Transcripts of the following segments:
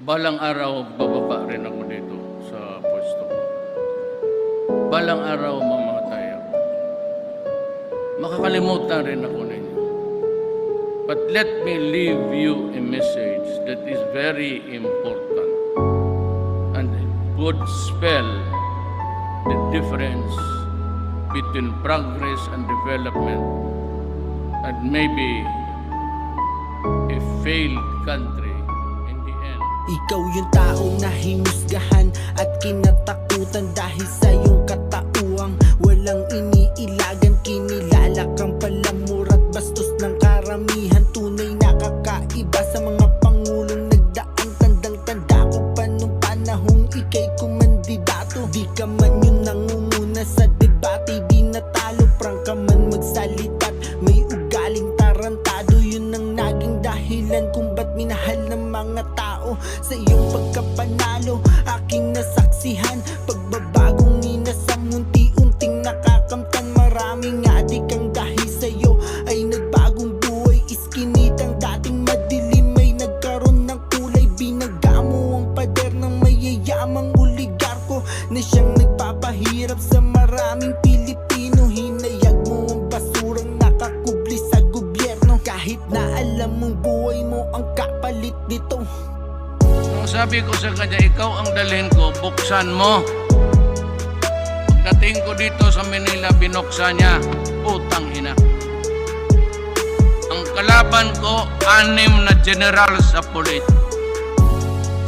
Balang araw, bababa rin ako dito sa pwesto ko. Balang araw, mamamatay ako. Makakalimutan rin ako ninyo. But let me leave you a message that is very important and would spell the difference between progress and development and maybe a failed country in the end. Ikaw yung taong nahinusgahan at kinatakutan dahil sa iyong katauang walang iniilagan, kinilala kang palamur at bastos ng karamihan. Tunay na kakaiba sa mga pangulong nagdaan. Tandang-tanda ko pa nung panahong ika'y kumandidato. Di ka man yung nangunguna sa debate, di natalo, prang ka man magsalita't may ugaling tarantado. Yun ang naging dahilan kung ba't minahal ng mga tao. Sa iyong pagkapanalo, aking nasaksihan pagbabagong ninasam, unti-unting nakakamtan. Maraming adik ang dahil sa'yo ay nagbagong buhay. Iskinitang dating madilim ay nagkaroon ng kulay. Binaga mo ang pader ng mayayamang oligarko na siyang nagpapahirap sa maraming Pilipino. Hinayag mo ang basurang nakakubli sa gobyerno, kahit na alam mong buhay mo ang kapalit nito. Nung sabi ko sa kanya, ikaw ang dalhin ko, buksan mo. Pagdating ko dito sa Manila, binuksan niya, putang ina. Ang kalaban ko, 6 na general sa pulit.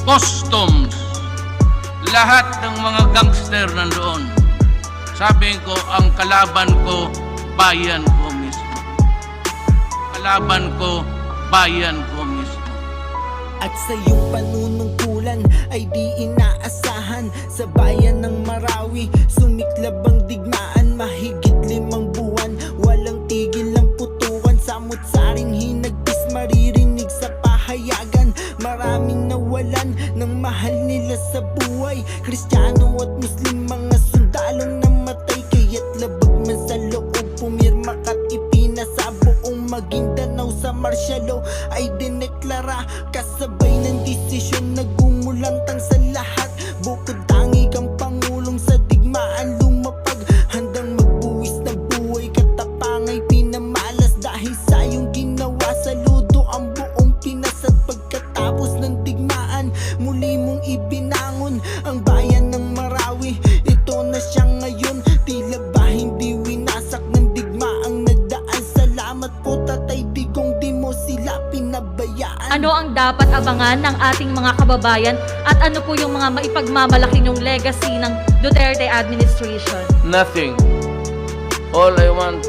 Customs. Lahat ng mga gangster nandoon. Sabi ko, ang kalaban ko, bayan ko mismo. Kalaban ko, bayan ko mismo. At sa iyong panunungkulan ay di inaasahan. Sa bayan ng Marawi, sumiklab ang digmaan. Mahigit 5 buwan, walang tigil ang putukan. Samut-saring hinagpis, maririnig sa pahayagan. Maraming nawalan ng mahal nila sa buhay. Kristiyano at Muslim, mga sundalong namatay. Kaya't labag man sa loob, pumirma ka't ipinasa. Buong Maguindanao sa martial law ay dineklara. Kasabay ng desisyon na gumulantang sa lahat. Bukod tangi kang pangulong sa digmaan lumapag. Handang magbuwis ng buhay, katapang ay pinamalas. Dahil sa iyong ginawa, saludo ang buong Pinas. At pagkatapos ng digmaan, muli mong ibinangon ang bayan ng Marawi. Ito na siya ngayon, tila ba hindi winasak ng digmaang nagdaan. Salamat po Tatay Digong, di mo sila pinabayaan. Ano ang dapat abangan ng ating mga kababayan at ano po yung mga maipagmamalaki yung legacy ng Duterte administration? Nothing. All I want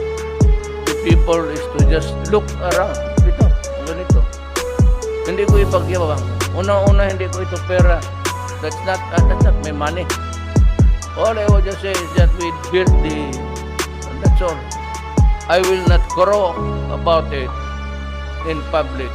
the people is to just look around. Ito, ganito. Hindi ko ipagyabang. Una-una, hindi ko ito pera. That's not my money. All I would just say is that we built and that's all. I will not crow about it in public.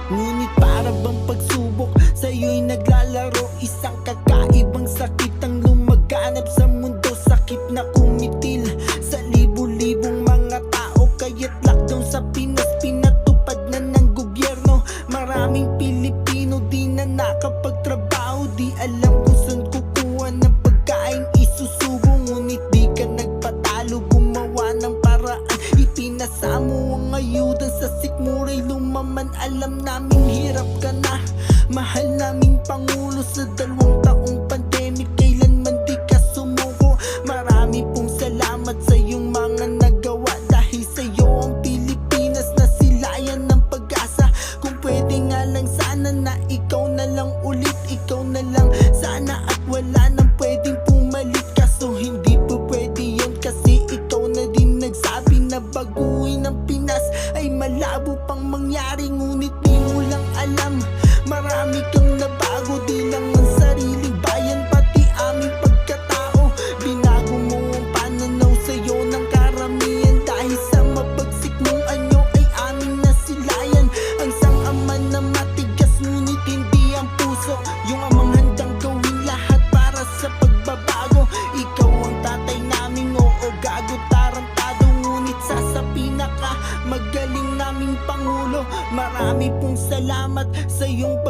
Ngunit para bang pagsubok sa'yo'y naglalaro. Isang kakaibang sakit ang lumaganap sa mundo. Sakit na kumitil sa libu-libong mga tao. Kaya't lockdown sa Pinas, pinatupad na ng gobyerno. Maraming Pilipino di na nakapagtrabaho. Di alam kung saan kukuha ng pagkain isusubo. Ngunit di ka nagpatalo, gumawa ng paraan. Ipinasa mo ang ayudan sa sikmuray lumaman. Alam naming hirap ka na, mahal naming Pangulo. Sa 2 taong pandemic, kailanman di ka sumuko. Marami pong salamat sa iyong mga nagawa. Dahil sa iyo ang Pilipinas nasilayan ng pag-asa. Kung pwede nga lang sana na ikaw na lang ulit. Ikaw na lang sana at wala nang pwedeng pumalit. Kaso hindi po pwede yun kasi ikaw na din nagsabi na baguhin ang Pinas ay malabo pang mangyari. Ngunit di mo lang alam, marami kang nabago. Di lang ang sariling bayan, pati aming pagkatao. Binago mo ang pananaw sa'yo ng karamihan. Dahil sa mabagsik mong anyo ay aming nasilayan. Ang sang ama na matigas ngunit hindi ang puso.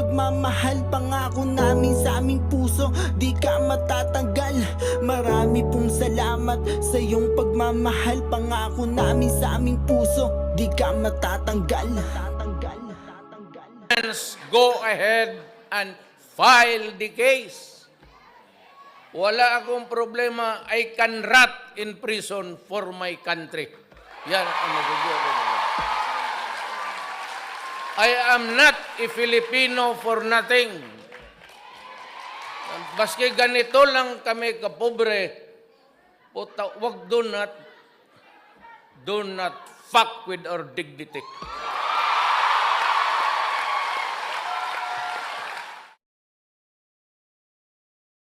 pagmamahal, pangako namin sa aming puso, di ka matatanggal. Marami pong salamat sa iyong pagmamahal, pangako namin sa aming puso, di ka matatanggal. Go ahead and file the case. Wala akong problema. I can rot in prison for my country. Yan ang magagawa ko. I am not a Filipino for nothing. Baski ganito lang kami kapobre, puta, wag do not fuck with our dignity.